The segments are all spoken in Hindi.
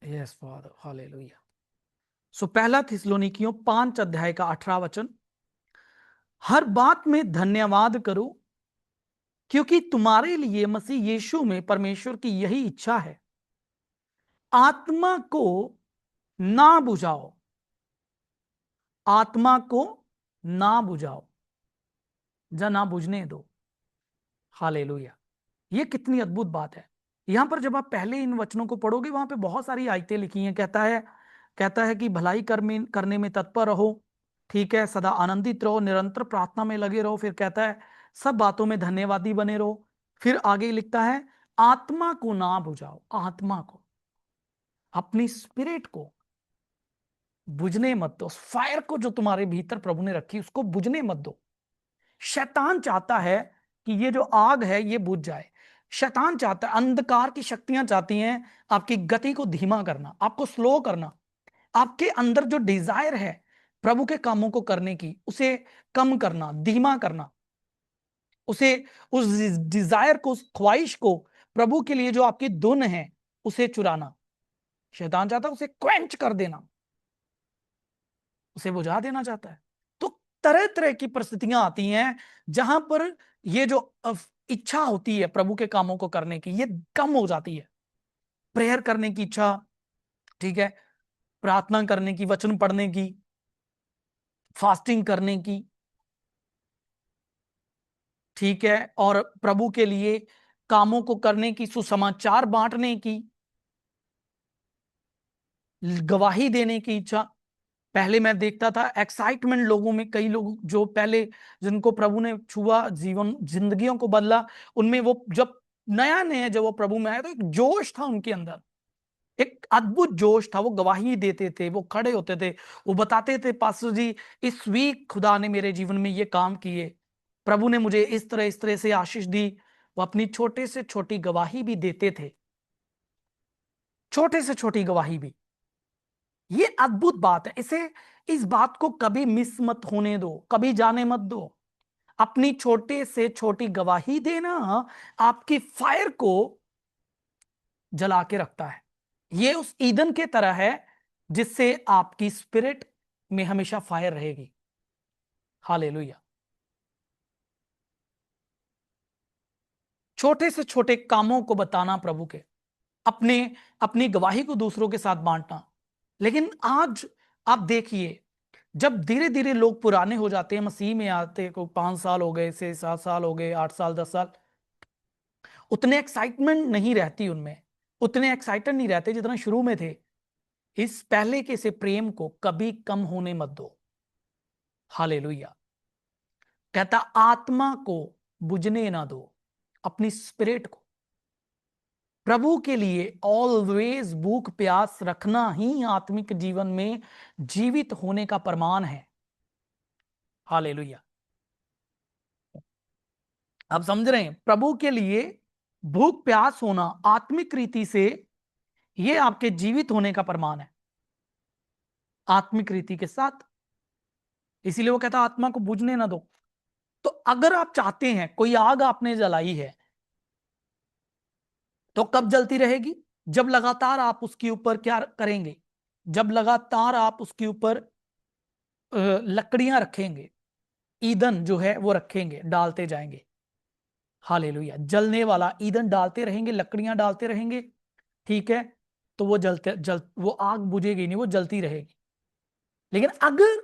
Yes father, hallelujah. सो पहला थिस्सलुनीकियों 5 अध्याय का 18 वचन, हर बात में धन्यवाद करो, क्योंकि तुम्हारे लिए मसीह यीशु में परमेश्वर की यही इच्छा है। आत्मा को ना बुझाओ, आत्मा को ना बुझाओ, या ना बुझने दो। हालेलुया। ये कितनी अद्भुत बात है। यहां पर जब आप पहले इन वचनों को पढ़ोगे, वहां पे बहुत सारी आयतें लिखी हैं। कहता है कि भलाई करने में तत्पर रहो, ठीक है, सदा आनंदित रहो, निरंतर प्रार्थना में लगे रहो। फिर कहता है सब बातों में धन्यवादी बने रहो। फिर आगे लिखता है आत्मा को ना बुझाओ, आत्मा को, अपनी स्पिरिट को बुझने मत दो। फायर को जो तुम्हारे भीतर प्रभु ने रखी उसको बुझने मत दो। शैतान चाहता है कि ये जो आग है ये बुझ जाए। शैतान चाहता है, अंधकार की शक्तियां चाहती हैं आपकी गति को धीमा करना, आपको स्लो करना, आपके अंदर जो डिजायर है प्रभु के कामों को करने की उसे कम करना, धीमा करना, उसे, उस डिजायर को, उस ख्वाहिश को, प्रभु के लिए जो आपकी धुन है उसे चुराना। शैतान चाहता है उसे क्वेंच कर देना, उसे बुझा देना चाहता है। तो तरह तरह की परिस्थितियां आती हैं जहां पर ये जो इच्छा होती है प्रभु के कामों को करने की, ये कम हो जाती है। प्रेयर करने की इच्छा, ठीक है, प्रार्थना करने की, वचन पढ़ने की, फास्टिंग करने की, ठीक है, और प्रभु के लिए कामों को करने की, सुसमाचार बांटने की, गवाही देने की इच्छा। पहले मैं देखता था एक्साइटमेंट लोगों में, कई लोग जो पहले जिनको प्रभु ने छुआ, जीवन जिंदगियों को बदला, उनमें वो जब नया नया जब वो प्रभु में आए तो एक जोश था उनके अंदर, एक अद्भुत जोश था। वो गवाही देते थे, वो खड़े होते थे, वो बताते थे पास्टर जी इस वीक खुदा ने मेरे जीवन में ये काम किए, प्रभु ने मुझे इस तरह से आशीष दी। वो अपनी छोटे से छोटी गवाही भी देते थे, छोटे से छोटी गवाही भी। ये अद्भुत बात है। इस बात को कभी मिस मत होने दो, कभी जाने मत दो। अपनी छोटे से छोटी गवाही देना आपकी फायर को जला के रखता है। ये उस ईंधन के तरह है जिससे आपकी स्पिरिट में हमेशा फायर रहेगी। हालेलुया। छोटे से छोटे कामों को बताना प्रभु के, अपने अपनी गवाही को दूसरों के साथ बांटना। लेकिन आज आप देखिए, जब धीरे धीरे लोग पुराने हो जाते हैं, मसीह में आते को 5 साल हो गए से 7 साल हो गए, 8 साल 10 साल, उतने एक्साइटमेंट नहीं रहती उनमें, उतने एक्साइटेड नहीं रहते जितना शुरू में थे। इस पहले के से प्रेम को कभी कम होने मत दो। हालेलुया। कहता आत्मा को बुझने ना दो, अपनी स्पिरिट को। प्रभु के लिए ऑलवेज भूख प्यास रखना ही आत्मिक जीवन में जीवित होने का प्रमाण है। हालेलुया। आप समझ रहे हैं, प्रभु के लिए भूख प्यास होना आत्मिक रीति से ये आपके जीवित होने का प्रमाण है, आत्मिक रीति के साथ। इसीलिए वो कहता आत्मा को बुझने ना दो। तो अगर आप चाहते हैं, कोई आग आपने जलाई है, तो कब जलती रहेगी? जब लगातार आप उसके ऊपर क्या करेंगे? जब लगातार आप उसके ऊपर लकड़ियां रखेंगे, ईंधन जो है वो रखेंगे, डालते जाएंगे। हालेलुया। जलने वाला ईंधन डालते रहेंगे, लकड़ियां डालते रहेंगे, ठीक है, तो वो आग बुझेगी नहीं, वो जलती रहेगी। लेकिन अगर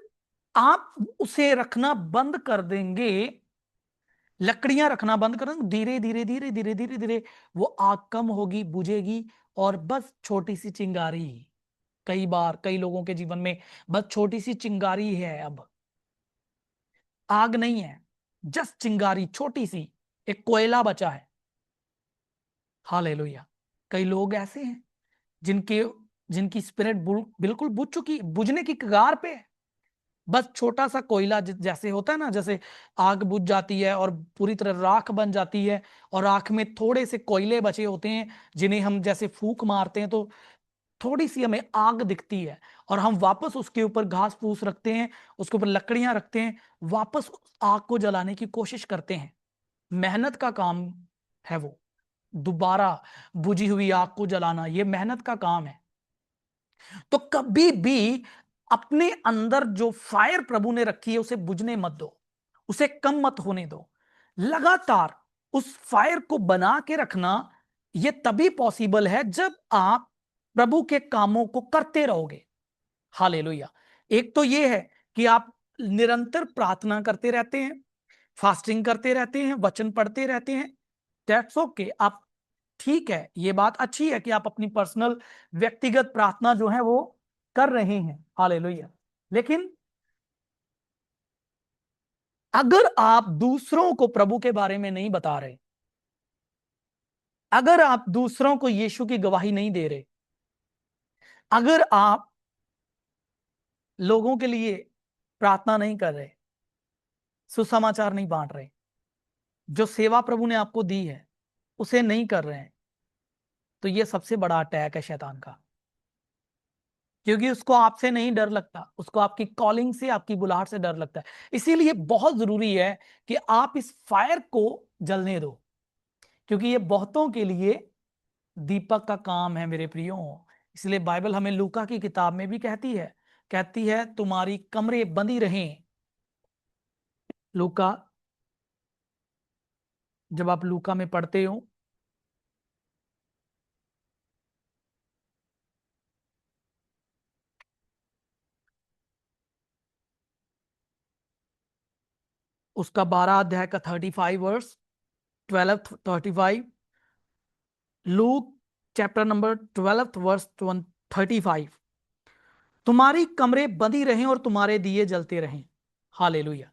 आप उसे रखना बंद कर देंगे, लकड़ियां रखना बंद कर देंगे, धीरे धीरे धीरे धीरे धीरे धीरे वो आग कम होगी, बुझेगी, और बस छोटी सी चिंगारी। कई बार कई लोगों के जीवन में बस छोटी सी चिंगारी है, अब आग नहीं है, जस्ट चिंगारी, छोटी सी, एक कोयला बचा है। हालेलुया। कई लोग ऐसे हैं जिनके जिनकी स्पिरिट बिल्कुल बुझ चुकी, बुझने की कगार पे है। बस छोटा सा कोयला, जैसे होता है ना, जैसे आग बुझ जाती है और पूरी तरह राख बन जाती है, और राख में थोड़े से कोयले बचे होते हैं जिन्हें हम जैसे फूंक मारते हैं तो थोड़ी सी हमें आग दिखती है, और हम वापस उसके ऊपर घास फूस रखते हैं, उसके ऊपर लकड़ियां रखते हैं, वापस उस आग को जलाने की कोशिश करते हैं। मेहनत का काम है वो, दोबारा बुझी हुई आग को जलाना, ये मेहनत का काम है। तो कभी भी अपने अंदर जो फायर प्रभु ने रखी है उसे बुझने मत दो, उसे कम मत होने दो। लगातार उस फायर को बना के रखना यह तभी पॉसिबल है जब आप प्रभु के कामों को करते रहोगे। हालेलुया। एक तो यह है कि आप निरंतर प्रार्थना करते रहते हैं, फास्टिंग करते रहते हैं, वचन पढ़ते रहते हैं। दैट्स ओके, आप ठीक है, ये बात अच्छी है कि आप अपनी पर्सनल व्यक्तिगत प्रार्थना जो है वो कर रहे हैं। हालेलुया। लेकिन अगर आप दूसरों को प्रभु के बारे में नहीं बता रहे, अगर आप दूसरों को यीशु की गवाही नहीं दे रहे, अगर आप लोगों के लिए प्रार्थना नहीं कर रहे, सुसमाचार नहीं बांट रहे, जो सेवा प्रभु ने आपको दी है उसे नहीं कर रहे हैं, तो यह सबसे बड़ा अटैक है शैतान का। क्योंकि उसको आपसे नहीं डर लगता, उसको आपकी कॉलिंग से, आपकी बुलाहट से डर लगता है। इसीलिए बहुत जरूरी है कि आप इस फायर को जलने दो, क्योंकि ये बहुतों के लिए दीपक का काम है मेरे प्रियो। इसलिए बाइबल हमें लूका की किताब में भी कहती है तुम्हारी कमरे बंदी रहें। लूका, जब आप लूका में पढ़ते हो, उसका 12 अध्याय का 35 verse, 12 35, Luke chapter number 12 verse 35, तुम्हारी कमरे बंदी रहें और तुम्हारे दिए जलते रहें। हालेलुया।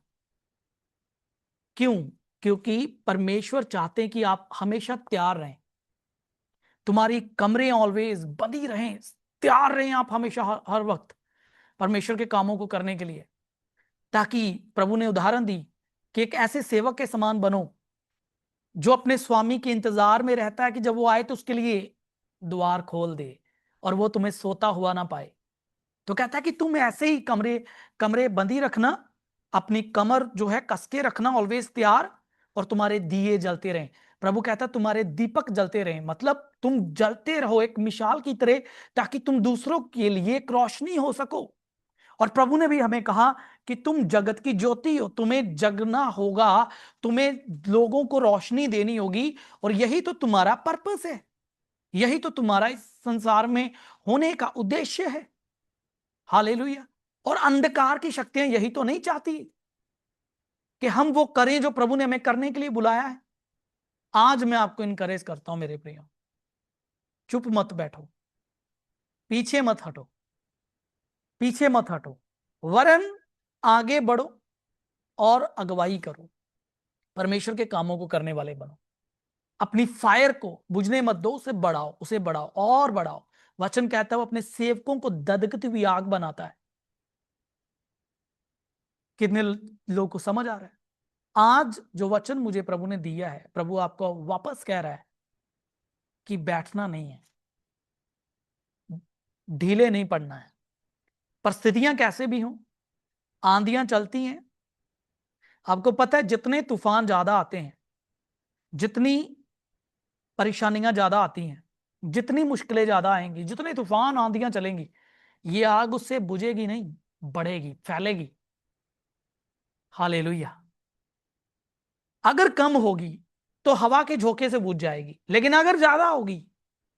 क्यों? क्योंकि परमेश्वर चाहते हैं कि आप हमेशा तैयार रहें, तुम्हारी कमरे ऑलवेज बंदी रहें, तैयार रहें आप हमेशा, हर वक्त परमेश्वर के कामों को करने के लिए। ताकि प्रभु ने उदाहरण दी कि एक ऐसे सेवक के समान बनो जो अपने स्वामी के इंतजार में रहता है कि जब वो आए तो उसके लिए द्वार खोल दे और वो तुम्हें सोता हुआ ना पाए। तो कहता है कि तुम ऐसे ही कमरे कमरे बंदी रखना, अपनी कमर जो है कसके रखना, ऑलवेज तैयार, और तुम्हारे दिए जलते रहें। प्रभु कहता है तुम्हारे दीपक जलते रहें, मतलब तुम जलते रहो एक मिसाल की तरह, ताकि तुम दूसरों के लिए एक रोशनी हो सको। और प्रभु ने भी हमें कहा कि तुम जगत की ज्योति हो, तुम्हें जगना होगा, तुम्हें लोगों को रोशनी देनी होगी, और यही तो तुम्हारा पर्पस है, यही तो तुम्हारा इस संसार में होने का उद्देश्य है। हालेलुया। और अंधकार की शक्तियां यही तो नहीं चाहती कि हम वो करें जो प्रभु ने हमें करने के लिए बुलाया है। आज मैं आपको इनकरेज करता हूं मेरे प्रियो, चुप मत बैठो, पीछे मत हटो, पीछे मत हटो, वरन आगे बढ़ो और अगुवाई करो, परमेश्वर के कामों को करने वाले बनो। अपनी फायर को बुझने मत दो, उसे बढ़ाओ, उसे बढ़ाओ और बढ़ाओ। वचन कहता है वो अपने सेवकों को दधकती हुई आग बनाता है। कितने लोगों को समझ आ रहा है? आज जो वचन मुझे प्रभु ने दिया है, प्रभु आपको वापस कह रहा है कि बैठना नहीं है, ढीले नहीं पड़ना है। परिस्थितियां कैसे भी हों, आंधियां चलती हैं, आपको पता है जितने तूफान ज्यादा आते हैं, जितनी परेशानियां ज्यादा आती हैं, जितनी मुश्किलें ज्यादा आएंगी, जितने तूफान आंधियां चलेंगी, ये आग उससे बुझेगी नहीं, बढ़ेगी, फैलेगी। हालेलुया। अगर कम होगी तो हवा के झोंके से बुझ जाएगी, लेकिन अगर ज्यादा होगी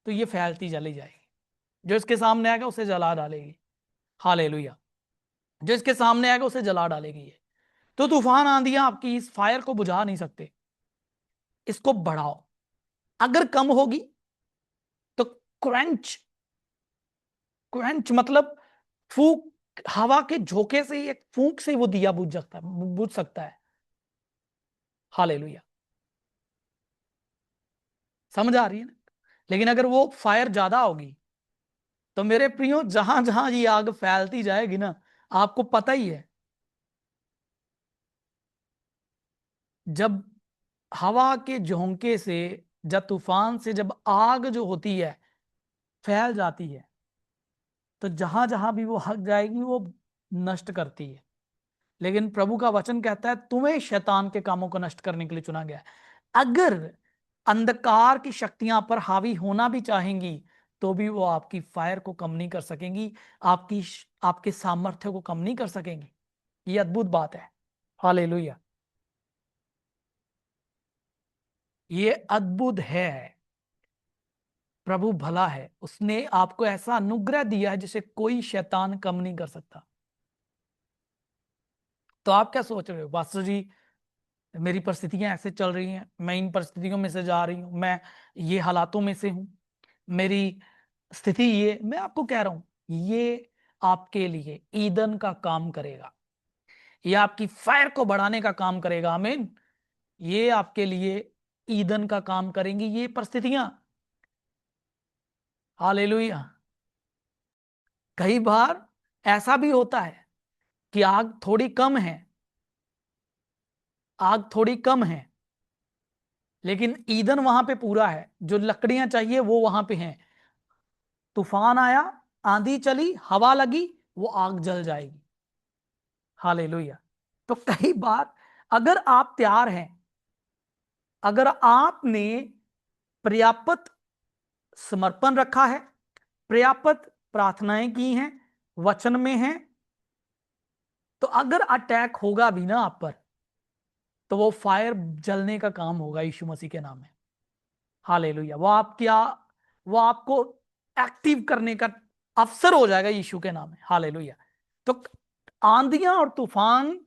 तो ये फैलती चली जाएगी, जो इसके सामने आएगा उसे जला डालेगी। हालेलुया। जो इसके सामने आएगा उसे जला डालेगी ये। तो तूफान आंधियां आपकी इस फायर को बुझा नहीं सकते, इसको बढ़ाओ। अगर कम होगी तो क्रंच, क्रंच मतलब फूंक, हवा के झोंके से ही, एक फूंक से ही वो दिया बुझ सकता है। हालेलुया। समझ आ रही है ना? लेकिन अगर वो फायर ज्यादा होगी तो मेरे प्रियो, जहां जहां ये आग फैलती जाएगी ना, आपको पता ही है, जब हवा के झोंके से, जब तूफान से, जब आग जो होती है फैल जाती है, तो जहां जहां भी वो हक जाएगी वो नष्ट करती है। लेकिन प्रभु का वचन कहता है तुम्हें शैतान के कामों को नष्ट करने के लिए चुना गया है। अगर अंधकार की शक्तियां पर हावी होना भी चाहेंगी तो भी वो आपकी फायर को कम नहीं कर सकेंगी, आपके सामर्थ्य को कम नहीं कर सकेंगी। ये अद्भुत बात है। हालेलुया, ये अद्भुत है। प्रभु भला है, उसने आपको ऐसा अनुग्रह दिया है जिसे कोई शैतान कम नहीं कर सकता। तो आप क्या सोच रहे हो, पास्टर जी मेरी परिस्थितियां ऐसे चल रही हैं, मैं इन परिस्थितियों में से जा रही हूं, मैं ये हालातों में से हूं, मेरी स्थिति ये, मैं आपको कह रहा हूं ये आपके लिए ईंधन का काम करेगा, ये आपकी फायर को बढ़ाने का काम करेगा। आमीन। ये आपके लिए ईंधन का काम करेंगी ये परिस्थितियां। हालेलुया। कई बार ऐसा भी होता है कि आग थोड़ी कम है, आग थोड़ी कम है, लेकिन ईंधन वहां पे पूरा है, जो लकड़ियां चाहिए वो वहां पे हैं। तूफान आया, आंधी चली, हवा लगी, वो आग जल जाएगी। हालेलुया। तो कई बार अगर आप तैयार हैं, अगर आपने पर्याप्त समर्पण रखा है, पर्याप्त प्रार्थनाएं की हैं, वचन में हैं, तो अगर अटैक होगा भी ना आप पर, तो वो फायर जलने का काम होगा यीशु मसीह के नाम में। हालेलुया। वो आपको एक्टिव करने का अवसर हो जाएगा यीशु के नाम में। हालेलुया। तो आंधियां और तूफान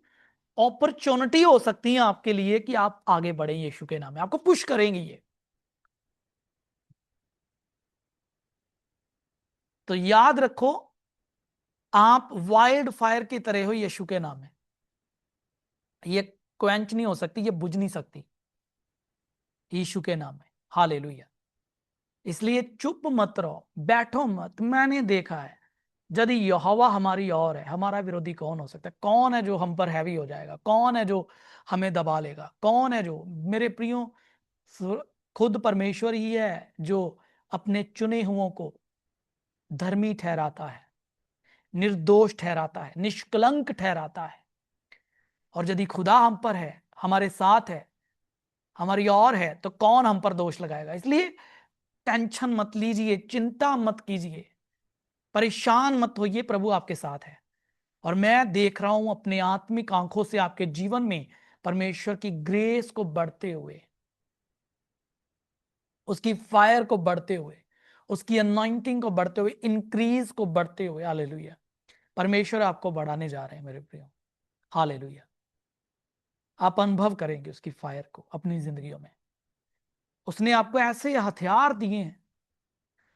अपॉर्चुनिटी हो सकती हैं आपके लिए कि आप आगे बढ़े यीशु के नाम में, आपको पुश करेंगे ये। तो याद रखो, आप वाइल्ड फायर की तरह हो यीशु के नाम में। ये क्वेंच नहीं हो सकती, ये बुझ नहीं सकती यीशु के नाम में। हालेलुया। इसलिए चुप मत रहो, बैठो मत। मैंने देखा है, यदि यहोवा हमारी ओर है, हमारा विरोधी कौन हो सकता है? कौन है जो हम पर हैवी हो जाएगा? कौन है जो हमें दबा लेगा? कौन है जो, मेरे प्रियो, खुद परमेश्वर ही है जो अपने चुने हुओं को धर्मी ठहराता है, निर्दोष ठहराता है, निष्कलंक ठहराता है। और यदि खुदा हम पर है, हमारे साथ है, हमारी ओर है, तो कौन हम पर दोष लगाएगा? इसलिए टेंशन मत लीजिए, चिंता मत कीजिए, परेशान मत होइए, प्रभु आपके साथ है। और मैं देख रहा हूं अपने आत्मिक आंखों से आपके जीवन में परमेश्वर की ग्रेस को बढ़ते हुए, उसकी फायर को बढ़ते हुए, उसकी अनॉइंटिंग को बढ़ते हुए, इंक्रीज को बढ़ते हुए। हालेलुया। परमेश्वर आपको बढ़ाने जा रहे हैं मेरे प्रियो। हालेलुया। आप अनुभव करेंगे उसकी फायर को अपनी जिंदगियों में। उसने आपको ऐसे हथियार दिए हैं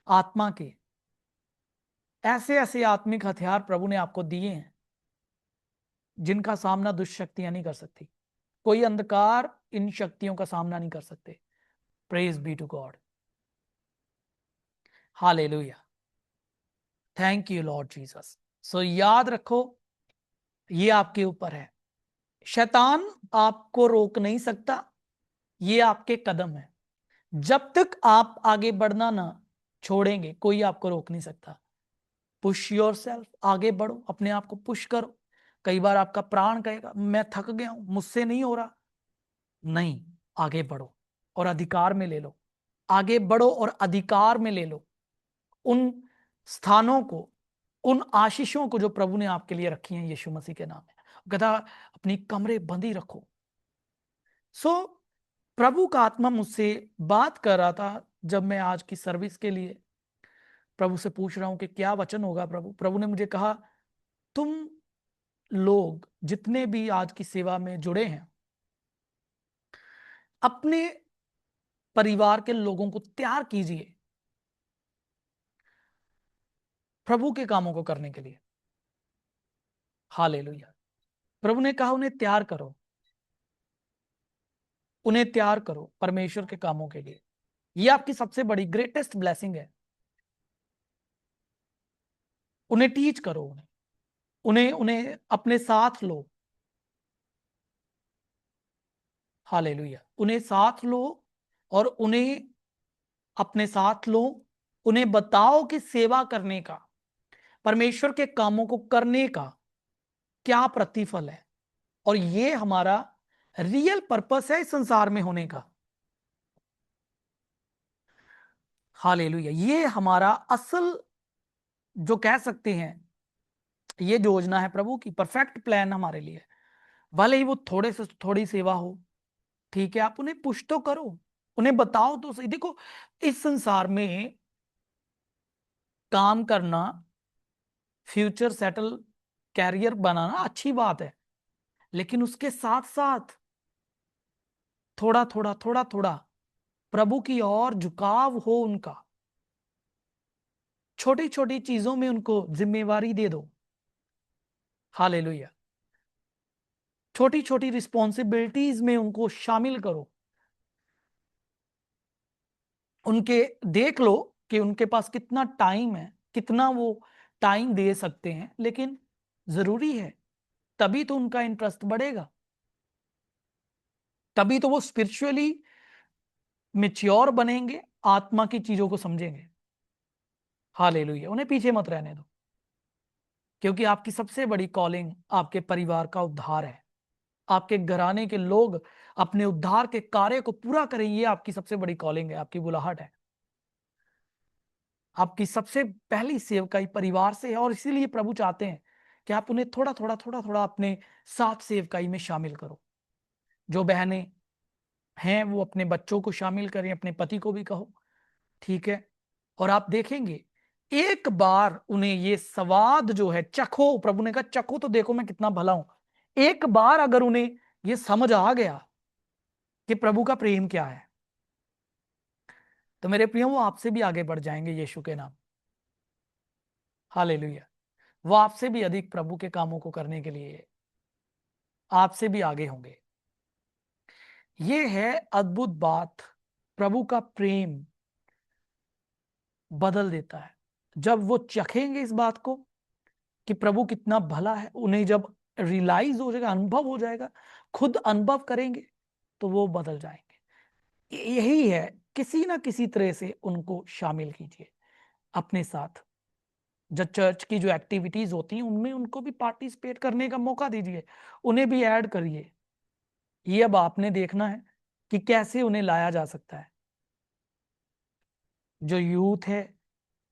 आत्मा के, ऐसे ऐसे आत्मिक हथियार प्रभु ने आपको दिए हैं जिनका सामना दुष्शक्तियां नहीं कर सकती। कोई अंधकार इन शक्तियों का सामना नहीं कर सकते। Praise be to God. Hallelujah. Thank you Lord Jesus. So याद रखो, ये आपके ऊपर है। शैतान आपको रोक नहीं सकता, ये आपके कदम है। जब तक आप आगे बढ़ना ना छोड़ेंगे, कोई आपको रोक नहीं सकता। पुश योर सेल्फ, आगे बढ़ो, अपने आप को पुश करो। कई बार आपका प्राण कहेगा मैं थक गया हूं, मुझसे नहीं हो रहा। नहीं, आगे बढ़ो और अधिकार में ले लो। आगे बढ़ो और अधिकार में ले लो उन स्थानों को, उन आशीषों को जो प्रभु ने आपके लिए रखी हैं यीशु मसीह के नाम में। कहता अपनी कमरे बंदी रखो। सो प्रभु का आत्मा मुझसे बात कर रहा था जब मैं आज की सर्विस के लिए प्रभु से पूछ रहा हूं कि क्या वचन होगा। प्रभु ने मुझे कहा, तुम लोग जितने भी आज की सेवा में जुड़े हैं, अपने परिवार के लोगों को तैयार कीजिए प्रभु के कामों को करने के लिए। हालेलुया। प्रभु ने कहा उन्हें तैयार करो, उन्हें तैयार करो परमेश्वर के कामों के लिए। यह आपकी सबसे बड़ी ग्रेटेस्ट ब्लेसिंग है। उन्हें टीच करो, उन्हें उन्हें अपने साथ लो। हालेलुया। उन्हें साथ लो और उन्हें अपने साथ लो। उन्हें बताओ कि सेवा करने का, परमेश्वर के कामों को करने का क्या प्रतिफल है, और ये हमारा रियल पर्पस है इस संसार में होने का। हालेलुया। ये हमारा असल जो कह सकते हैं, ये जो योजना है प्रभु की, परफेक्ट प्लान हमारे लिए। भले ही वो थोड़े से थोड़ी सेवा हो, ठीक है, आप उन्हें पुश तो करो, उन्हें बताओ तो सही। देखो, इस संसार में काम करना, फ्यूचर सेटल, कैरियर बनाना अच्छी बात है, लेकिन उसके साथ साथ थोड़ा थोड़ा थोड़ा थोड़ा प्रभु की ओर झुकाव हो उनका। छोटी छोटी चीजों में उनको जिम्मेवारी दे दो। हालेलुया। छोटी छोटी रिस्पॉन्सिबिलिटीज में उनको शामिल करो। उनके देख लो कि उनके पास कितना टाइम है, कितना वो टाइम दे सकते हैं, लेकिन जरूरी है, तभी तो उनका इंटरेस्ट बढ़ेगा, तभी तो वो स्पिरिचुअली मेच्योर बनेंगे, आत्मा की चीजों को समझेंगे। हालेलुया। उन्हें पीछे मत रहने दो, क्योंकि आपकी सबसे बड़ी कॉलिंग आपके परिवार का उद्धार है। आपके घराने के लोग अपने उद्धार के कार्य को पूरा करें, ये आपकी सबसे बड़ी कॉलिंग है, आपकी बुलाहट है। आपकी सबसे पहली सेवकाई परिवार से है, और इसीलिए प्रभु चाहते हैं कि आप उन्हें थोड़ा थोड़ा थोड़ा थोड़ा अपने साथ सेवकाई में शामिल करो। जो बहनें हैं वो अपने बच्चों को शामिल करें, अपने पति को भी कहो, ठीक है। और आप देखेंगे, एक बार उन्हें ये स्वाद जो है चखो, प्रभु ने कहा चखो तो देखो मैं कितना भला हूं। एक बार अगर उन्हें ये समझ आ गया कि प्रभु का प्रेम क्या है, तो मेरे प्रियो वो आपसे भी आगे बढ़ जाएंगे यीशु के नाम। हालेलुया। वो आपसे भी अधिक प्रभु के कामों को करने के लिए आपसे भी आगे होंगे। ये है अद्भुत बात, प्रभु का प्रेम बदल देता है। जब वो चखेंगे इस बात को कि प्रभु कितना भला है, उन्हें जब रियलाइज हो जाएगा, अनुभव हो जाएगा, खुद अनुभव करेंगे, तो वो बदल जाएंगे। यही है, किसी ना किसी तरह से उनको शामिल कीजिए अपने साथ। जब चर्च की जो एक्टिविटीज होती हैं उनमें उनको भी पार्टिसिपेट करने का मौका दीजिए, उन्हें भी ऐड करिए। ये अब आपने देखना है कि कैसे उन्हें लाया जा सकता है। जो यूथ है,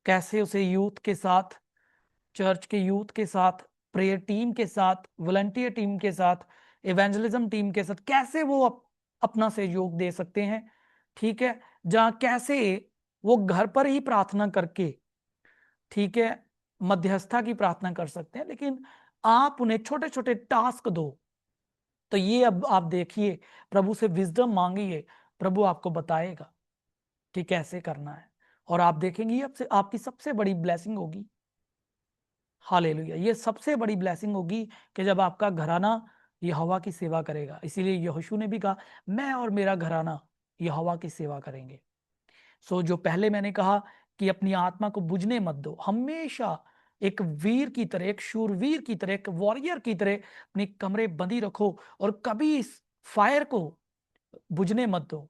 कैसे उसे यूथ के साथ, चर्च के यूथ के साथ, प्रेयर टीम के साथ, वॉलंटियर टीम के साथ, इवेंजलिज्म टीम के साथ कैसे वो अपना सहयोग दे सकते हैं, ठीक है। जहां कैसे वो घर पर ही प्रार्थना करके, ठीक है, मध्यस्थता की प्रार्थना कर सकते हैं, लेकिन आप उन्हें छोटे छोटे टास्क दो। तो ये अब आप देखिए, प्रभु से विजडम मांगिए, प्रभु आपको बताएगा कि कैसे करना है, और आप देखेंगे ये आपकी सबसे बड़ी ब्लेसिंग होगी। हालेलुया। ये सबसे बड़ी ब्लेसिंग होगी कि जब आपका घराना यहोवा की सेवा करेगा। इसीलिए यहोशू ने भी कहा, मैं और मेरा घराना यहोवा की सेवा करेंगे। सो जो पहले मैंने कहा कि अपनी आत्मा को बुझने मत दो, हमेशा एक वीर की तरह, एक शूरवीर की तरह, एक वॉरियर की तरह अपनी कमरे बंदी रखो, और कभी इस फायर को बुझने मत दो।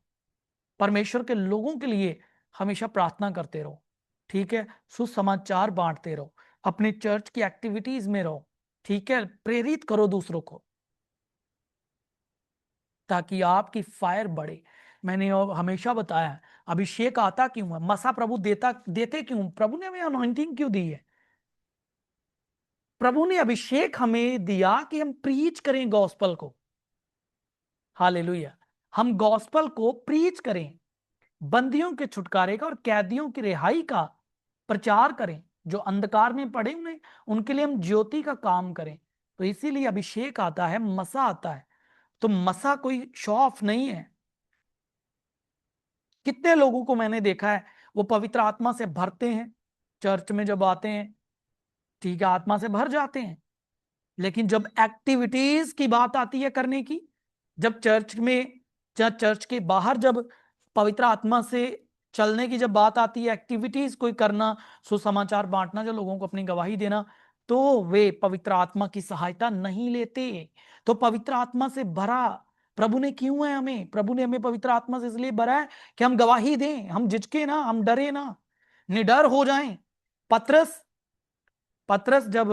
परमेश्वर के लोगों के लिए हमेशा प्रार्थना करते रहो, ठीक है, सुसमाचार बांटते रहो, अपने चर्च की एक्टिविटीज में रहो, ठीक है, प्रेरित करो दूसरों को, ताकि आपकी फायर बढ़े। मैंने हमेशा बताया है, अभिषेक आता क्यों है, मसा प्रभु देते क्यों, प्रभु ने हमें अनॉइंटिंग क्यों दी है। प्रभु ने अभिषेक हमें दिया कि हम प्रीच करें गॉस्पल को। हालेलुया। हम गॉस्पल को प्रीच करें, बंदियों के छुटकारे का और कैदियों की रिहाई का प्रचार करें, जो अंधकार में पड़े उन्हें, उनके लिए हम ज्योति का काम करें। तो इसीलिए अभिषेक आता है, मसा आता है। तो मसा कोई शो ऑफ नहीं है। कितने लोगों को मैंने देखा है, वो पवित्र आत्मा से भरते हैं, चर्च में जब आते हैं, ठीक है, आत्मा से भर जाते हैं, लेकिन जब एक्टिविटीज की बात आती है करने की, जब चर्च में या चर्च के बाहर जब पवित्र आत्मा से चलने की जब बात आती है, एक्टिविटीज कोई करना, सुसमाचार बांटना, जो लोगों को अपनी गवाही देना, तो वे पवित्र आत्मा की सहायता नहीं लेते। तो पवित्र आत्मा से भरा प्रभु ने क्यों है हमें, प्रभु ने हमें पवित्र आत्मा से इसलिए भरा है कि हम गवाही दें, हम झिझके ना, हम डरे ना, निडर हो जाएं। पतरस पतरस जब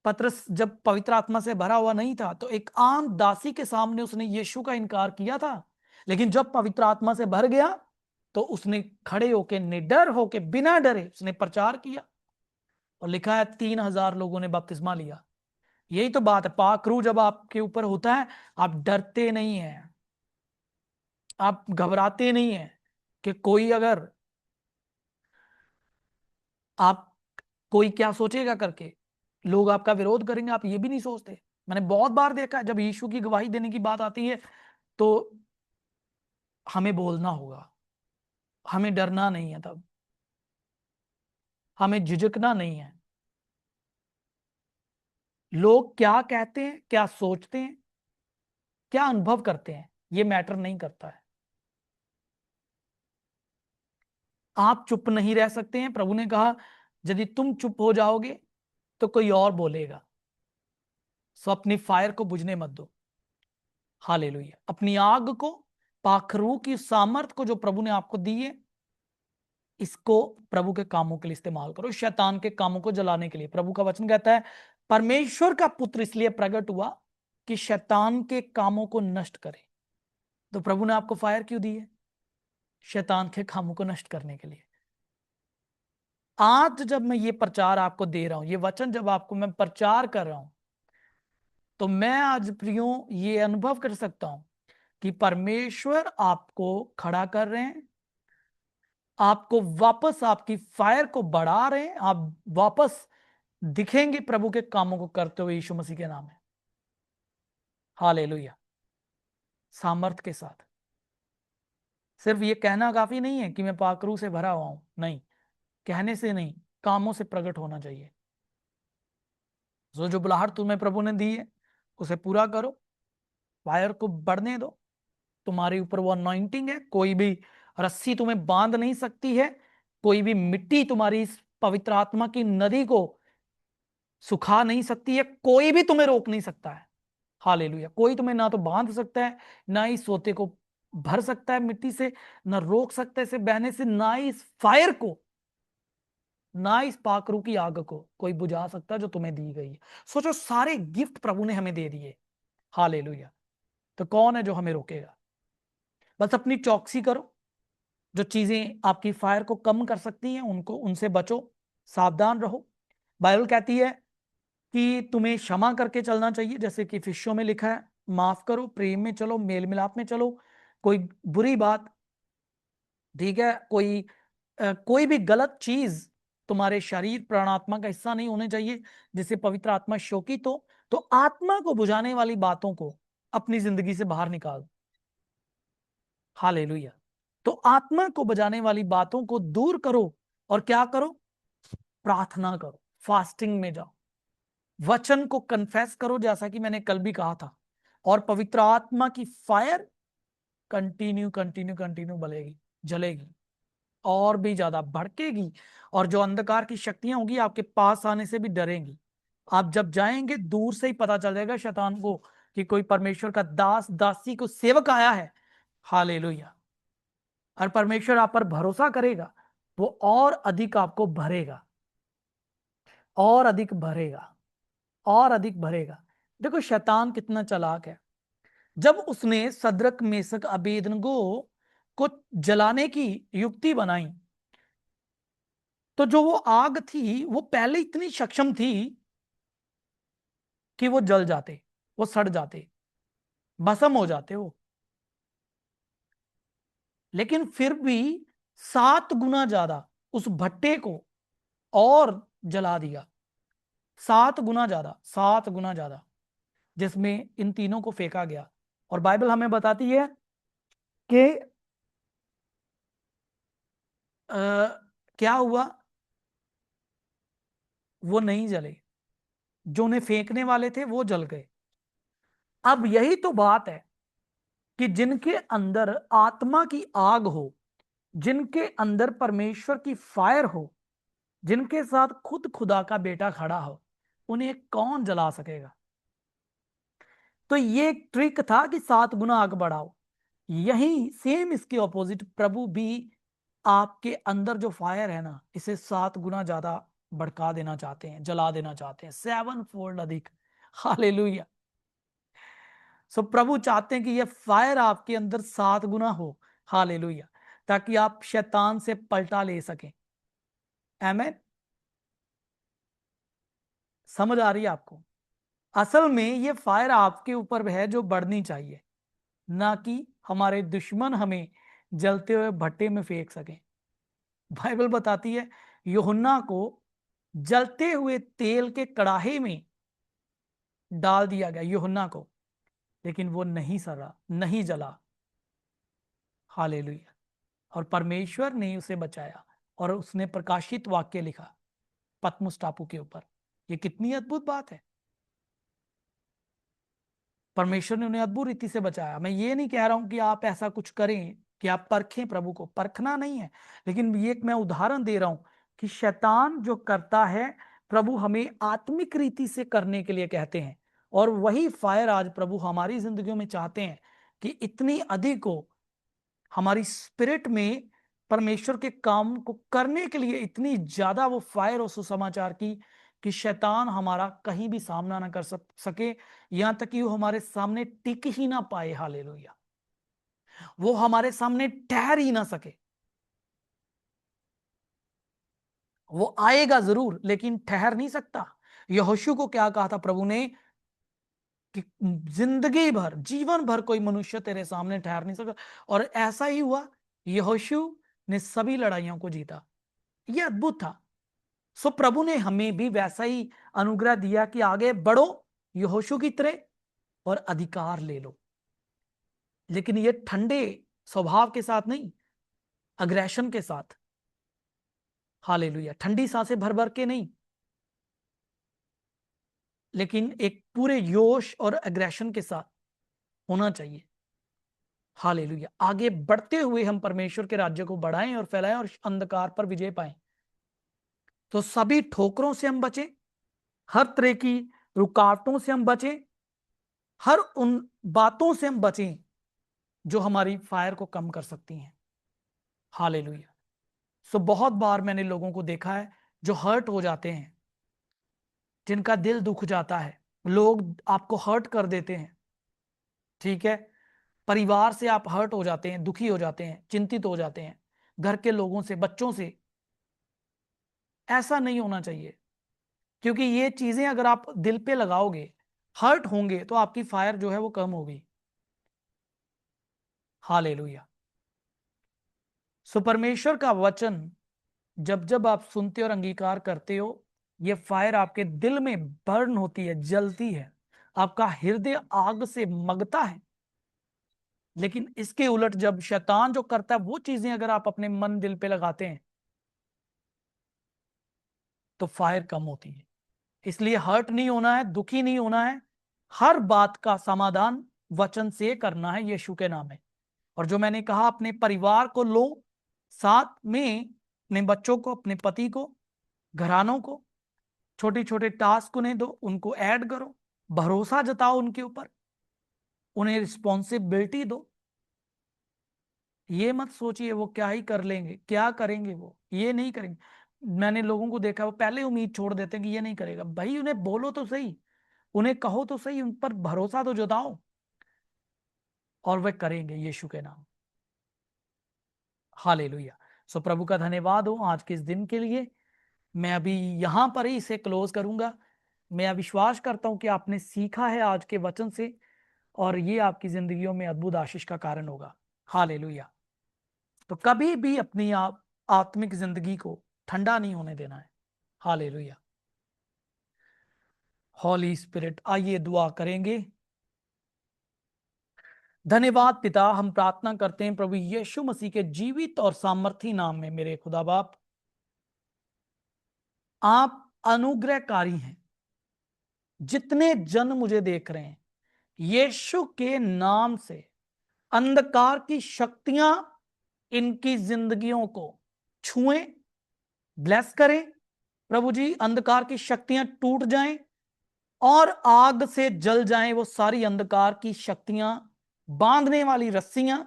पतरस जब पवित्र आत्मा से भरा हुआ नहीं था, तो एक आम दासी के सामने उसने यीशु का इनकार किया था, लेकिन जब पवित्र आत्मा से भर गया, तो उसने खड़े होके निडर होके बिना डरे उसने प्रचार किया, और लिखा है 3,000 लोगों ने बपतिस्मा लिया। यही तो बात है, पाक रूह जब आपके ऊपर होता है आप डरते नहीं हैं, आप घबराते नहीं हैं कि कोई अगर आप कोई क्या सोचेगा करके, लोग आपका विरोध करेंगे, आप ये भी नहीं सोचते। मैंने बहुत बार देखा है जब यीशु की गवाही देने की बात आती है तो हमें बोलना होगा, हमें डरना नहीं है, तब हमें झिझकना नहीं है। लोग क्या कहते हैं, क्या सोचते हैं, क्या अनुभव करते हैं, ये मैटर नहीं करता है। आप चुप नहीं रह सकते हैं। प्रभु ने कहा यदि तुम चुप हो जाओगे तो कोई और बोलेगा, सो अपनी फायर को बुझने मत दो। हालेलुया। अपनी आग को, पाखरू की सामर्थ को जो प्रभु ने आपको दी है, इसको प्रभु के कामों के लिए इस्तेमाल करो, शैतान के कामों को जलाने के लिए। प्रभु का वचन कहता है परमेश्वर का पुत्र इसलिए प्रकट हुआ कि शैतान के कामों को नष्ट करे। तो प्रभु ने आपको फायर क्यों दी है? शैतान के कामों को नष्ट करने के लिए। आज जब मैं ये प्रचार आपको दे रहा हूं, ये वचन जब आपको मैं प्रचार कर रहा हूं, तो मैं आज प्रियो ये अनुभव कर सकता हूं कि परमेश्वर आपको खड़ा कर रहे हैं, आपको वापस आपकी फायर को बढ़ा रहे हैं, आप वापस दिखेंगे प्रभु के कामों को करते हुए यीशु मसीह के नाम में। हालेलुया। सामर्थ के साथ। सिर्फ ये कहना काफी नहीं है कि मैं पाकरू से भरा हुआ हूं, नहीं, कहने से नहीं, कामों से प्रकट होना चाहिए। जो बुलाहट तुम्हें प्रभु ने दी है उसे पूरा करो, फायर को बढ़ने दो। तुम्हारे ऊपर वो अनॉइंटिंग है, कोई भी रस्सी तुम्हें बांध नहीं सकती है, कोई भी मिट्टी तुम्हारी इस पवित्र आत्मा की नदी को सुखा नहीं सकती है, कोई भी तुम्हें रोक नहीं सकता है। हालेलुया। कोई तुम्हें ना तो बांध सकता है, ना इस सोते को भर सकता है मिट्टी से, ना रोक सकता है इसे बहने से, ना इस फायर को, ना इस पाकरू की आग को कोई बुझा सकता है जो तुम्हें दी गई है। सोचो, सारे गिफ्ट प्रभु ने हमें दे दिए। हालेलुया। तो कौन है जो हमें रोकेगा? बस अपनी चौकसी करो, जो चीजें आपकी फायर को कम कर सकती हैं उनको, उनसे बचो, सावधान रहो। बाइबल कहती है कि तुम्हें क्षमा करके चलना चाहिए, जैसे कि फिशों में लिखा है, माफ करो, प्रेम में चलो, मेल मिलाप में चलो। कोई बुरी बात, ठीक है, कोई भी गलत चीज तुम्हारे शरीर प्राणात्मा का हिस्सा नहीं होने चाहिए जिससे पवित्र आत्मा शोकित हो। तो आत्मा को बुझाने वाली बातों को अपनी जिंदगी से बाहर निकाल। हालेलुया। तो आत्मा को बजाने वाली बातों को दूर करो, और क्या करो? प्रार्थना करो, फास्टिंग में जाओ, वचन को कन्फेस करो, जैसा कि मैंने कल भी कहा था, और पवित्र आत्मा की फायर कंटिन्यू कंटिन्यू कंटिन्यू बलेगी, जलेगी, और भी ज्यादा भड़केगी। और जो अंधकार की शक्तियां होंगी आपके पास आने से भी डरेंगी। आप जब जाएंगे दूर से ही पता चल जाएगा शैतान को कि कोई परमेश्वर का दास दासी को सेवक आया है। हालेलुया। और परमेश्वर आप पर भरोसा करेगा, वो और अधिक आपको भरेगा, और अधिक भरेगा, और अधिक भरेगा। देखो शैतान कितना चालाक है। जब उसने सद्रक मेसक अबेदनगो को जलाने की युक्ति बनाई, तो जो वो आग थी वो पहले इतनी सक्षम थी कि वो जल जाते, वो सड़ जाते, भस्म हो जाते वो। लेकिन फिर भी 7 गुना ज्यादा उस भट्टे को और जला दिया। 7 गुना ज्यादा, 7 गुना ज्यादा, जिसमें इन तीनों को फेंका गया। और बाइबल हमें बताती है कि अ, क्या हुआ? वो नहीं जले, जो उन्हें फेंकने वाले थे वो जल गए। अब यही तो बात है कि जिनके अंदर आत्मा की आग हो, जिनके अंदर परमेश्वर की फायर हो, जिनके साथ खुद खुदा का बेटा खड़ा हो, उन्हें कौन जला सकेगा? तो ये एक ट्रिक था कि 7 गुना आग बढ़ाओ। यही सेम इसके ऑपोजिट प्रभु भी आपके अंदर जो फायर है ना, इसे 7 गुना ज्यादा भड़का देना चाहते हैं, जला देना चाहते हैं, 7 फोल्ड अधिक। हालेलुया। सो प्रभु चाहते हैं कि यह फायर आपके अंदर 7 गुना हो। हालेलुया। ताकि आप शैतान से पलटा ले सकें। आमीन। समझ आ रही है आपको? असल में ये फायर आपके ऊपर है जो बढ़नी चाहिए, ना कि हमारे दुश्मन हमें जलते हुए भट्टे में फेंक सकें। बाइबल बताती है यूहन्ना को जलते हुए तेल के कड़ाहे में डाल दिया गया, यूहन्ना को, लेकिन वो नहीं सड़ा, नहीं जला। हालेलुया। और परमेश्वर ने उसे बचाया और उसने प्रकाशित वाक्य लिखा पतमुस टापू के ऊपर। ये कितनी अद्भुत बात है। परमेश्वर ने उन्हें अद्भुत रीति से बचाया। मैं ये नहीं कह रहा हूं कि आप ऐसा कुछ करें कि आप परखें, प्रभु को परखना नहीं है, लेकिन ये मैं उदाहरण दे रहा हूं कि शैतान जो करता है प्रभु हमें आत्मिक रीति से करने के लिए कहते हैं। और वही फायर आज प्रभु हमारी जिंदगियों में चाहते हैं कि इतनी अधिक हो हमारी स्पिरिट में, परमेश्वर के काम को करने के लिए इतनी ज्यादा वो फायर हो सुसमाचार की कि शैतान हमारा कहीं भी सामना ना कर सके, यहां तक कि वो हमारे सामने टिक ही ना पाए। हालेलुया। वो हमारे सामने ठहर ही ना सके। वो आएगा जरूर लेकिन ठहर नहीं सकता। यहोशू को क्या कहा था प्रभु ने कि जिंदगी भर, जीवन भर कोई मनुष्य तेरे सामने ठहर नहीं सका। और ऐसा ही हुआ, यहोशू ने सभी लड़ाइयों को जीता। यह अद्भुत था। सो प्रभु ने हमें भी वैसा ही अनुग्रह दिया कि आगे बढ़ो यहोशू की तरह और अधिकार ले लो, लेकिन ये ठंडे स्वभाव के साथ नहीं, अग्रेशन के साथ। हालेलुया। ठंडी सांसें भर भर के नहीं, लेकिन एक पूरे जोश और अग्रेशन के साथ होना चाहिए। हालेलुया। आगे बढ़ते हुए हम परमेश्वर के राज्य को बढ़ाएं और फैलाएं और अंधकार पर विजय पाएं। तो सभी ठोकरों से हम बचें, हर तरह की रुकावटों से हम बचें, हर उन बातों से हम बचें जो हमारी फायर को कम कर सकती हैं। हालेलुया। सो बहुत बार मैंने लोगों को देखा है जो हर्ट हो जाते हैं, जिनका दिल दुख जाता है। लोग आपको हर्ट कर देते हैं, ठीक है, परिवार से आप हर्ट हो जाते हैं, दुखी हो जाते हैं, चिंतित हो जाते हैं, घर के लोगों से, बच्चों से। ऐसा नहीं होना चाहिए, क्योंकि ये चीजें अगर आप दिल पे लगाओगे, हर्ट होंगे, तो आपकी फायर जो है वो कम होगी। हालेलुया। सो परमेश्वर का वचन जब जब आप सुनते और अंगीकार करते हो, ये फायर आपके दिल में बर्न होती है, जलती है, आपका हृदय आग से मगता है। लेकिन इसके उलट जब शैतान जो करता है वो चीजें अगर आप अपने मन दिल पे लगाते हैं तो फायर कम होती है। इसलिए हर्ट नहीं होना है, दुखी नहीं होना है। हर बात का समाधान वचन से करना है, यीशु के नाम है। और जो मैंने कहा, अपने परिवार को लो साथ में, अपने बच्चों को, अपने पति को, घरानों को, छोटे छोटे टास्क उन्हें दो, उनको ऐड करो, भरोसा जताओ उनके ऊपर, उन्हें रिस्पॉन्सिबिलिटी दो। ये मत सोचिए वो क्या ही कर लेंगे, क्या करेंगे, वो ये नहीं करेंगे। मैंने लोगों को देखा वो पहले उम्मीद छोड़ देते हैं कि ये नहीं करेगा। भाई उन्हें बोलो तो सही, उन्हें कहो तो सही, उन पर भरोसा तो जताओ, और वे करेंगे यीशु के नाम। हालेलुया। सो प्रभु का धन्यवाद हो आज के इस दिन के लिए। मैं अभी यहां पर ही इसे क्लोज करूंगा। मैं विश्वास करता हूं कि आपने सीखा है आज के वचन से, और ये आपकी जिंदगियों में अद्भुत आशीष का कारण होगा। हालेलुया। तो कभी भी अपनी आप आत्मिक जिंदगी को ठंडा नहीं होने देना है। हालेलुया। हॉली स्पिरिट, आइए दुआ करेंगे। धन्यवाद पिता, हम प्रार्थना करते हैं प्रभु यीशु मसीह के जीवित और सामर्थी नाम में, मेरे खुदा बाप, आप अनुग्रहकारी हैं। जितने जन मुझे देख रहे हैं, यीशु के नाम से अंधकार की शक्तियां इनकी जिंदगियों को छुएं, ब्लेस करें। प्रभु जी, अंधकार की शक्तियां टूट जाएं और आग से जल जाएं वो सारी अंधकार की शक्तियां, बांधने वाली रस्सियां,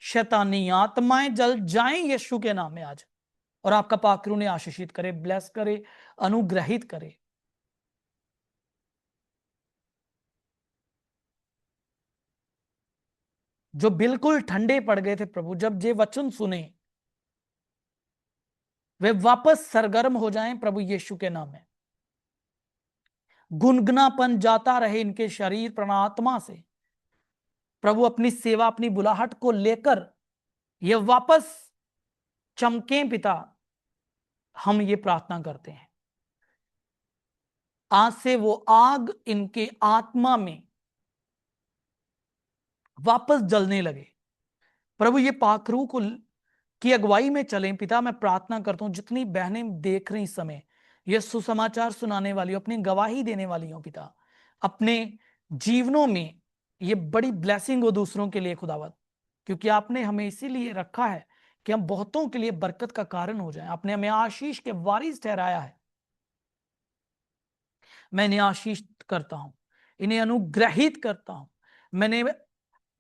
शैतानी आत्माएं जल जाएं यीशु के नाम में आज। और आपका पाक उन्हें आशीषित करे, ब्लेस करे, अनुग्रहित करे। जो बिल्कुल ठंडे पड़ गए थे प्रभु, जब ये वचन सुने, वे वापस सरगर्म हो जाएं प्रभु यीशु के नाम में। गुनगुनापन जाता रहे इनके शरीर प्राणात्मा से। प्रभु अपनी सेवा, अपनी बुलाहट को लेकर ये वापस चमकें पिता, हम ये प्रार्थना करते हैं। आज से वो आग इनके आत्मा में वापस जलने लगे। प्रभु ये पाखरू को की अगुवाई में चलें पिता। मैं प्रार्थना करता हूं जितनी बहनें देख रही इस समय, ये सुसमाचार सुनाने वाली हो, अपनी गवाही देने वाली हो पिता, अपने जीवनों में ये बड़ी ब्लेसिंग हो दूसरों के लिए खुदावत, क्योंकि आपने हमें इसीलिए रखा है कि हम बहुतों के लिए बरकत का कारण हो जाएं। आपने हमें आशीष के वारिस ठहराया है। मैं इन्हें आशीष करता हूं, इन्हें अनुग्रहित करता हूं। मैंने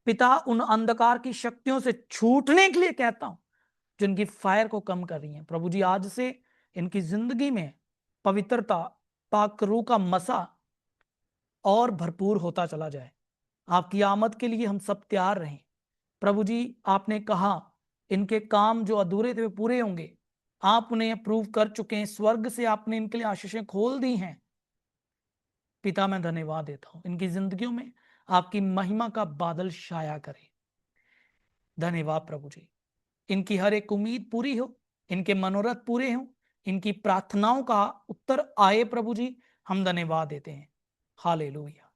पिता उन अंधकार की शक्तियों से छूटने के लिए कहता हूं जो इनकी फायर को कम कर रही हैं। प्रभु जी आज से इनकी जिंदगी में पवित्रता, पाक रूह का मसा और भरपूर होता चला जाए। आपकी आमद के लिए हम सब तैयार रहें। प्रभु जी आपने कहा इनके काम जो अधूरे थे वे पूरे होंगे। आप उन्हें अप्रूव कर चुके हैं, स्वर्ग से आपने इनके लिए आशीषें खोल दी हैं। पिता मैं धन्यवाद देता हूं, इनकी जिंदगियों में आपकी महिमा का बादल छाया करे। धन्यवाद प्रभु जी, इनकी हर एक उम्मीद पूरी हो, इनके मनोरथ पूरे हों, इनकी प्रार्थनाओं का उत्तर आए। प्रभु जी हम धन्यवाद देते हैं। हालेलुया।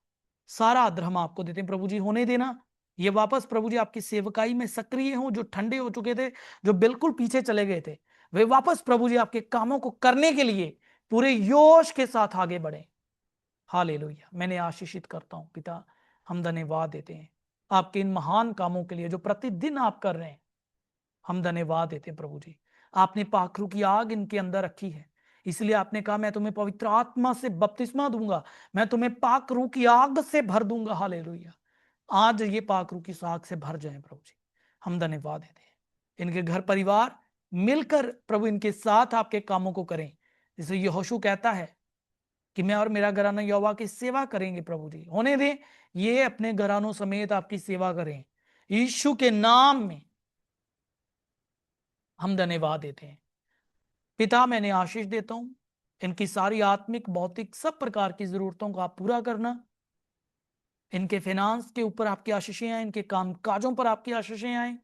सारा आदर हम आपको देते हैं प्रभु जी। होने देना ये वापस प्रभु जी आपकी सेवकाई में सक्रिय हों। जो ठंडे हो चुके थे, जो बिल्कुल पीछे चले गए थे, वे वापस प्रभु जी आपके कामों को करने के लिए पूरे जोश के साथ आगे बढ़े। हालेलुया। मैंने आशीषित करता हूं पिता, हम धन्यवाद देते हैं आपके इन महान कामों के लिए जो प्रतिदिन आप कर रहे हैं। हम धन्यवाद देते हैं प्रभु जी। आपने पाखरू की आग इनके अंदर रखी है, इसलिए आपने कहा मैं तुम्हें पवित्र आत्मा से बपतिस्मा दूंगा, मैं तुम्हें पाखरू की आग से भर दूंगा। हालेलुया। आज ये पाखरू की आग से भर जाएं प्रभु जी। हम धन्यवाद देते हैं। इनके घर परिवार मिलकर प्रभु इनके साथ आपके कामों को करें। जैसे यहोशू कहता है कि मैं और मेरा घराना यहोवा की सेवा करेंगे। प्रभु जी होने दें ये अपने घरानों समेत आपकी सेवा करें यीशु के नाम में। हम धन्यवाद देते हैं पिता। मैंने आशीष देता हूं इनकी सारी आत्मिक, भौतिक, सब प्रकार की जरूरतों को आप पूरा करना। इनके फाइनेंस के ऊपर आपकी आशीषें आए, इनके काम काजों पर आपकी आशीषें आए।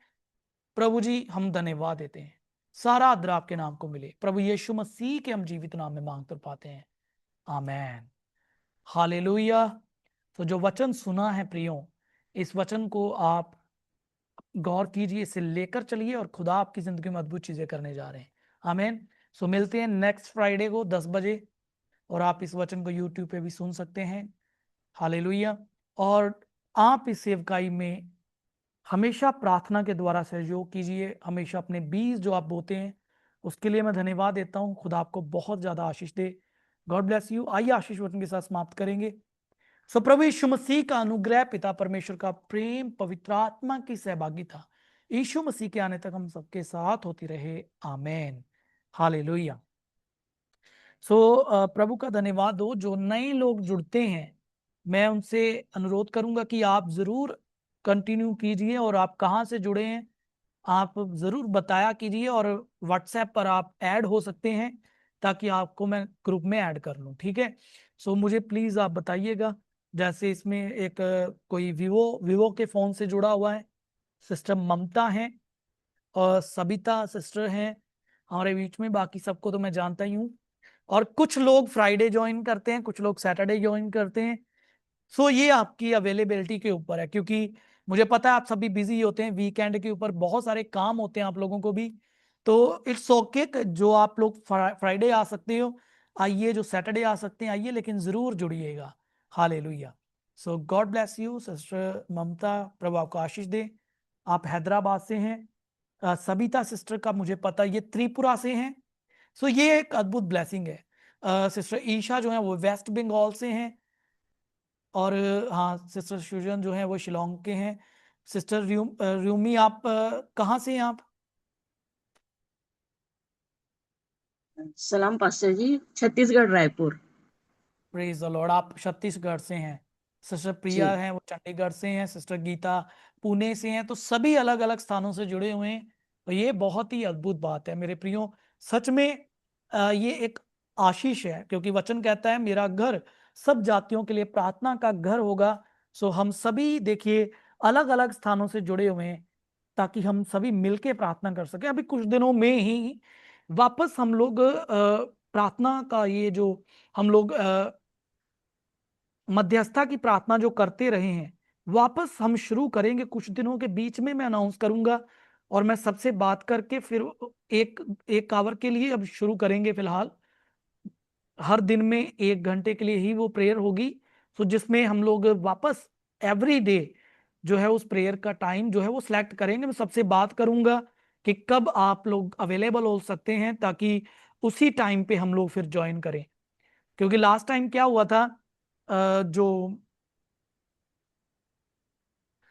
प्रभु जी हम धन्यवाद देते हैं। सारा आदर आपके नाम को मिले। प्रभु यीशु मसीह के हम जीवित नाम में मांग कर पाते हैं, आमेन। हालेलुया। तो जो वचन सुना है प्रियो, इस वचन को आप गौर कीजिए, इसे लेकर चलिए और खुदा आपकी जिंदगी में अद्भुत चीजें करने जा रहे हैं। आमीन। सो मिलते हैं नेक्स्ट फ्राइडे को 10 बजे, और आप इस वचन को यूट्यूब पे भी सुन सकते हैं। हालेलुया। और आप इस सेवकाई में हमेशा प्रार्थना के द्वारा सहयोग कीजिए। हमेशा अपने बीज जो आप बोते हैं उसके लिए मैं धन्यवाद देता हूं। खुदा आपको बहुत ज्यादा आशीष दे। God bless you. आइए आशीष वचन के साथ समाप्त करेंगे। सो प्रभु यीशु मसीह का अनुग्रह, पिता परमेश्वर का प्रेम, पवित्र आत्मा की सहभागिता यीशु मसीह के आने तक हम सबके साथ होती रहे, आमेन। हालेलुया। सो प्रभु का धन्यवाद हो। जो नए लोग जुड़ते हैं, मैं उनसे अनुरोध करूंगा कि आप जरूर कंटिन्यू कीजिए, और आप कहाँ से जुड़े हैं आप जरूर बताया कीजिए, और व्हाट्सएप पर आप ऐड हो सकते हैं ताकि आपको मैं ग्रुप में ऐड कर लूं, ठीक है। सो मुझे प्लीज आप बताइएगा। जैसे इसमें एक कोई विवो के फोन से जुड़ा हुआ है, सिस्टर ममता है और सबिता सिस्टर हैं हमारे बीच में। बाकी सबको तो मैं जानता ही हूँ, और कुछ लोग फ्राइडे ज्वाइन करते हैं, कुछ लोग सैटरडे ज्वाइन करते हैं। सो ये आपकी अवेलेबिलिटी के ऊपर है, क्योंकि मुझे पता है आप सभी बिजी होते हैं, वीकेंड के ऊपर बहुत सारे काम होते हैं आप लोगों को भी। तो इट्स ओके जो आप लोग फ्राइडे आ सकते हो आइए, जो सैटरडे आ सकते हैं आइए, लेकिन जरूर जुड़िएगा। Hallelujah. So God bless you sister Mamta, प्रभु आपको आशीष दे। आप हैदराबाद से हैं। सबिता सिस्टर का मुझे पता, ये त्रिपुरा से हैं। सो ये एक अद्भुत ब्लेसिंग है। सिस्टर ईशा जो है वो वेस्ट बंगाल से हैं, और हाँ सिस्टर सुजन जो है वो शिलोंग के हैं। सिस्टर रूमी आप कहाँ से हैं आप? सलाम pastor ji, Chhattisgarh Raipur. Praise the Lord. आप छत्तीसगढ़ से हैं। सिस्टर प्रिया जी। हैं वो चंडीगढ़ से हैं। सिस्टर गीता पुणे से हैं। तो सभी अलग अलग स्थानों से जुड़े हुए हैं, तो ये बहुत ही अद्भुत बात है मेरे प्रियो। सच में ये एक आशीष है, क्योंकि वचन कहता है मेरा घर सब जातियों के लिए प्रार्थना का घर होगा। सो हम सभी देखिए अलग अलग स्थानों से जुड़े हुए हैं, ताकि हम सभी मिलके प्रार्थना कर सके। अभी कुछ दिनों में ही वापस हम लोग प्रार्थना का ये जो हम लोग मध्यस्थता की प्रार्थना जो करते रहे हैं, वापस हम शुरू करेंगे कुछ दिनों के बीच में। मैं अनाउंस करूंगा और मैं सबसे बात करके फिर एक एक आवर के लिए अब शुरू करेंगे। फिलहाल हर दिन में 1 घंटे के लिए ही वो प्रेयर होगी। सो जिसमें हम लोग वापस एवरी डे जो है उस प्रेयर का टाइम जो है वो सिलेक्ट करेंगे। मैं सबसे बात करूंगा कि कब आप लोग अवेलेबल हो सकते हैं, ताकि उसी टाइम पे हम लोग फिर ज्वाइन करें। क्योंकि लास्ट टाइम क्या हुआ था, जो